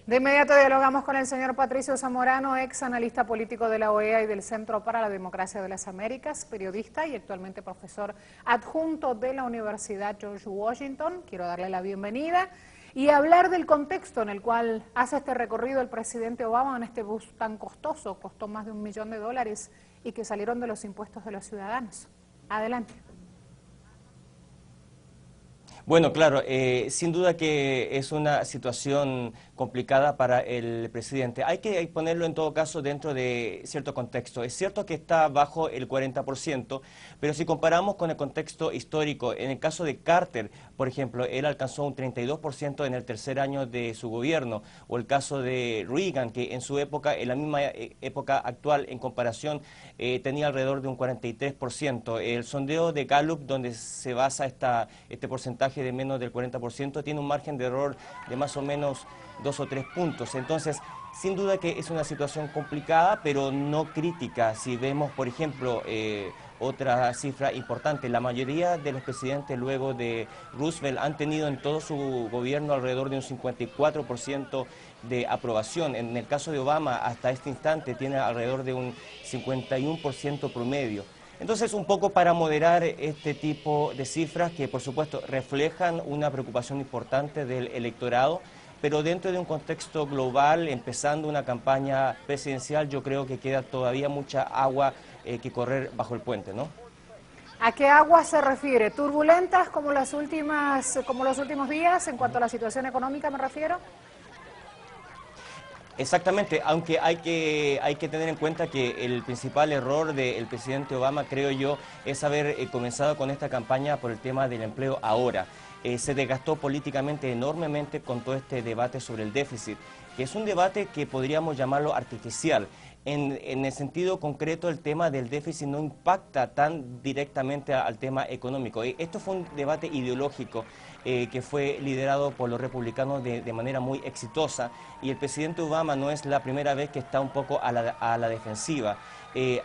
De inmediato dialogamos con el señor Patricio Zamorano, ex analista político de la OEA y del Centro para la Democracia de las Américas, periodista y actualmente profesor adjunto de la Universidad George Washington. Quiero darle la bienvenida y hablar del contexto en el cual hace este recorrido el presidente Obama en este bus tan costoso, costó más de $1 millón y que salieron de los impuestos de los ciudadanos. Adelante. Bueno, claro, sin duda que es una situación complicada para el presidente. Hay que ponerlo en todo caso dentro de cierto contexto. Es cierto que está bajo el 40%, pero si comparamos con el contexto histórico, en el caso de Carter, por ejemplo, él alcanzó un 32% en el tercer año de su gobierno, o el caso de Reagan, que en su época, en la misma época actual, en comparación, tenía alrededor de un 43%. El sondeo de Gallup, donde se basa este porcentaje de menos del 40%, tiene un margen de error de más o menos 2 o 3 puntos. Entonces, sin duda que es una situación complicada, pero no crítica. Si vemos, por ejemplo, otra cifra importante, la mayoría de los presidentes luego de Roosevelt han tenido en todo su gobierno alrededor de un 54% de aprobación. En el caso de Obama, hasta este instante, tiene alrededor de un 51% promedio. Entonces, un poco para moderar este tipo de cifras que, por supuesto, reflejan una preocupación importante del electorado, pero dentro de un contexto global, empezando una campaña presidencial, yo creo que queda todavía mucha agua que correr bajo el puente, ¿no? ¿A qué agua se refiere? ¿Turbulentas como los últimos días en cuanto a la situación económica me refiero? Exactamente, aunque hay que tener en cuenta que el principal error del presidente Obama, creo yo, es haber comenzado con esta campaña por el tema del empleo ahora. Se desgastó políticamente enormemente con todo este debate sobre el déficit, que es un debate que podríamos llamarlo artificial. En el sentido concreto, el tema del déficit no impacta tan directamente al tema económico. Esto fue un debate ideológico que fue liderado por los republicanos de manera muy exitosa, y el presidente Obama no es la primera vez que está un poco a la defensiva.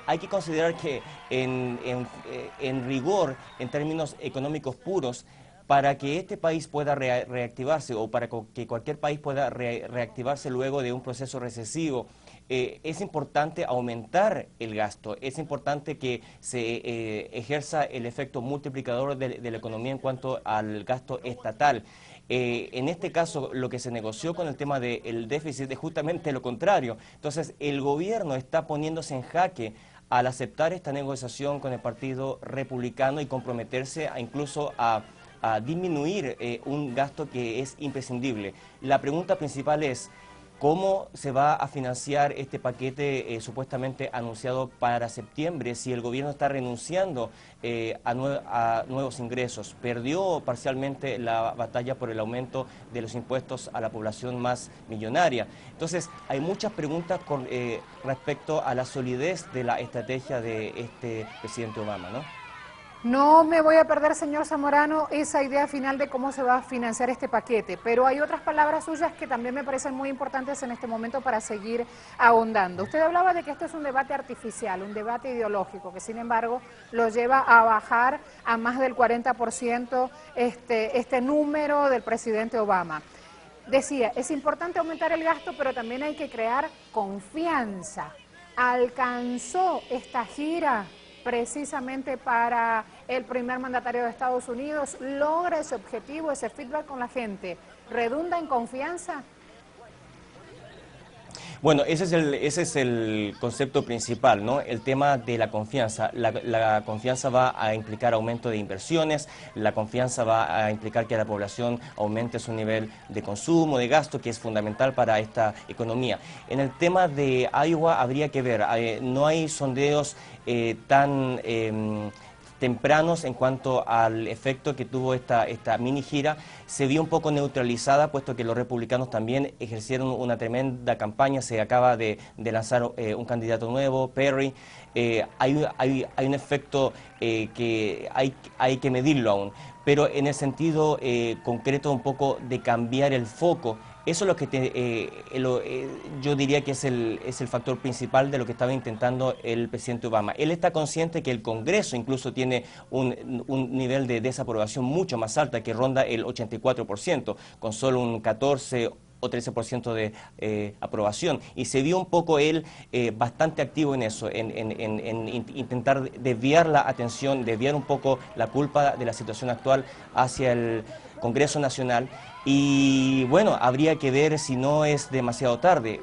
Hay que considerar que en rigor, en términos económicos puros, para que este país pueda reactivarse, o para que cualquier país pueda reactivarse luego de un proceso recesivo, es importante aumentar el gasto, es importante que se ejerza el efecto multiplicador de la economía en cuanto al gasto estatal. En este caso, lo que se negoció con el tema del déficit es justamente lo contrario. Entonces, el gobierno está poniéndose en jaque al aceptar esta negociación con el Partido Republicano y comprometerse incluso a disminuir un gasto que es imprescindible. La pregunta principal es: ¿cómo se va a financiar este paquete supuestamente anunciado para septiembre si el gobierno está renunciando a nuevos ingresos? Perdió parcialmente la batalla por el aumento de los impuestos a la población más millonaria. Entonces, hay muchas preguntas respecto a la solidez de la estrategia de este presidente Obama, ¿no? No me voy a perder, señor Zamorano, esa idea final de cómo se va a financiar este paquete, pero hay otras palabras suyas que también me parecen muy importantes en este momento para seguir ahondando. Usted hablaba de que esto es un debate artificial, un debate ideológico, que sin embargo lo lleva a bajar a más del 40% este número del presidente Obama. Decía, es importante aumentar el gasto, pero también hay que crear confianza. ¿Alcanzó esta gira precisamente para el primer mandatario de Estados Unidos? ¿Logra ese objetivo, ese feedback con la gente? ¿Redunda en confianza? Bueno, ese es el concepto principal, ¿no? El tema de la confianza. La confianza va a implicar aumento de inversiones, la confianza va a implicar que la población aumente su nivel de consumo, de gasto, que es fundamental para esta economía. En el tema de Iowa habría que ver, no hay sondeos tan tempranos en cuanto al efecto que tuvo esta mini gira. Se vio un poco neutralizada, puesto que los republicanos también ejercieron una tremenda campaña. Se acaba de lanzar un candidato nuevo, Perry. Hay un efecto que hay que medirlo aún, pero en el sentido concreto un poco de cambiar el foco. Eso es lo que yo diría que es el factor principal de lo que estaba intentando el presidente Obama. Él está consciente que el Congreso incluso tiene un nivel de desaprobación mucho más alta, que ronda el 84%, con solo un 14 o 13% de aprobación. Y se vio un poco él bastante activo en eso, en intentar desviar la atención, desviar un poco la culpa de la situación actual hacia el Congreso Nacional. Y bueno, habría que ver si no es demasiado tarde.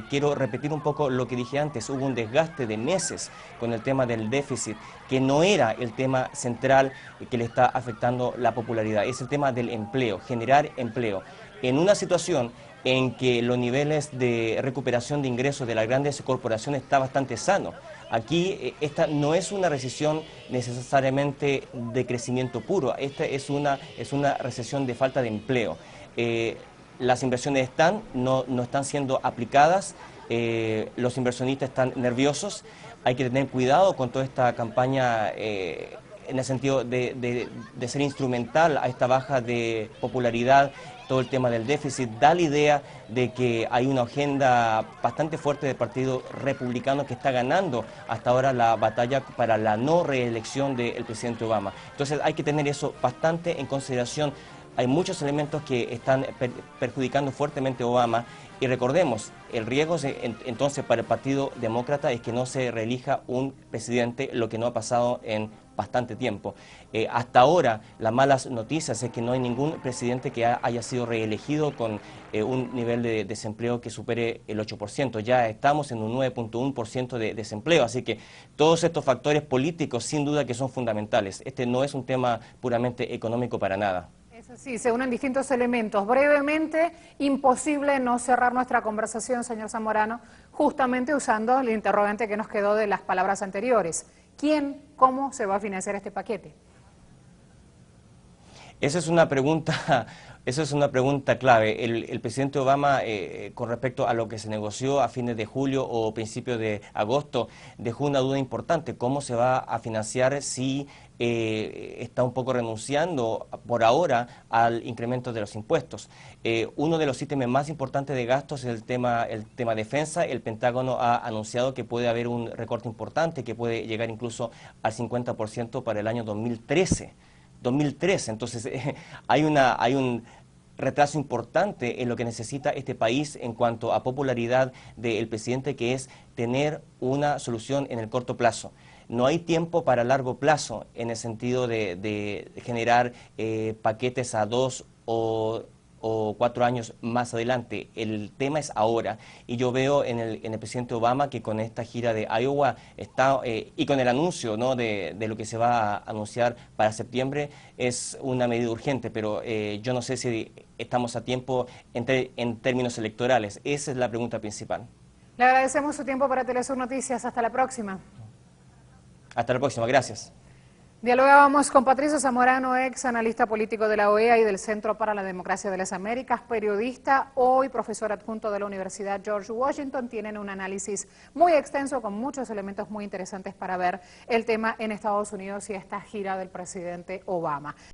Quiero repetir un poco lo que dije antes, hubo un desgaste de meses con el tema del déficit, que no era el tema central que le está afectando la popularidad, es el tema del empleo, generar empleo. En una situación en que los niveles de recuperación de ingresos de las grandes corporaciones está bastante sano. Aquí esta no es una recesión necesariamente de crecimiento puro, esta es una recesión de falta de empleo. Las inversiones están, no están siendo aplicadas, los inversionistas están nerviosos, hay que tener cuidado con toda esta campaña en el sentido de ser instrumental a esta baja de popularidad. Todo el tema del déficit da la idea de que hay una agenda bastante fuerte del Partido Republicano que está ganando hasta ahora la batalla para la no reelección del presidente Obama. Entonces hay que tener eso bastante en consideración. Hay muchos elementos que están perjudicando fuertemente a Obama y recordemos, el riesgo entonces para el Partido Demócrata es que no se reelija un presidente, lo que no ha pasado en bastante tiempo. Hasta ahora, las malas noticias es que no hay ningún presidente que haya sido reelegido con un nivel de desempleo que supere el 8%. Ya estamos en un 9.1% de desempleo, así que todos estos factores políticos sin duda que son fundamentales. Este no es un tema puramente económico para nada. Sí, se unen distintos elementos. Brevemente, imposible no cerrar nuestra conversación, señor Zamorano, justamente usando el interrogante que nos quedó de las palabras anteriores. ¿Quién, cómo se va a financiar este paquete? Esa es una pregunta clave. El presidente Obama, con respecto a lo que se negoció a fines de julio o principios de agosto, dejó una duda importante. ¿Cómo se va a financiar si está un poco renunciando por ahora al incremento de los impuestos? Uno de los ítems más importantes de gastos es el tema defensa. El Pentágono ha anunciado que puede haber un recorte importante, que puede llegar incluso al 50% para el año 2013. Entonces hay un retraso importante en lo que necesita este país en cuanto a popularidad del presidente, que es tener una solución en el corto plazo. No hay tiempo para largo plazo en el sentido de generar paquetes a 2 o 4 años más adelante. El tema es ahora, y yo veo en el presidente Obama que con esta gira de Iowa está, y con el anuncio, ¿no?, de lo que se va a anunciar para septiembre, es una medida urgente, pero yo no sé si estamos a tiempo en términos electorales. Esa es la pregunta principal. Le agradecemos su tiempo para Telesur Noticias. Hasta la próxima. Hasta la próxima. Gracias. Dialogábamos con Patricio Zamorano, ex analista político de la OEA y del Centro para la Democracia de las Américas, periodista, hoy profesor adjunto de la Universidad George Washington. Tienen un análisis muy extenso con muchos elementos muy interesantes para ver el tema en Estados Unidos y esta gira del presidente Obama.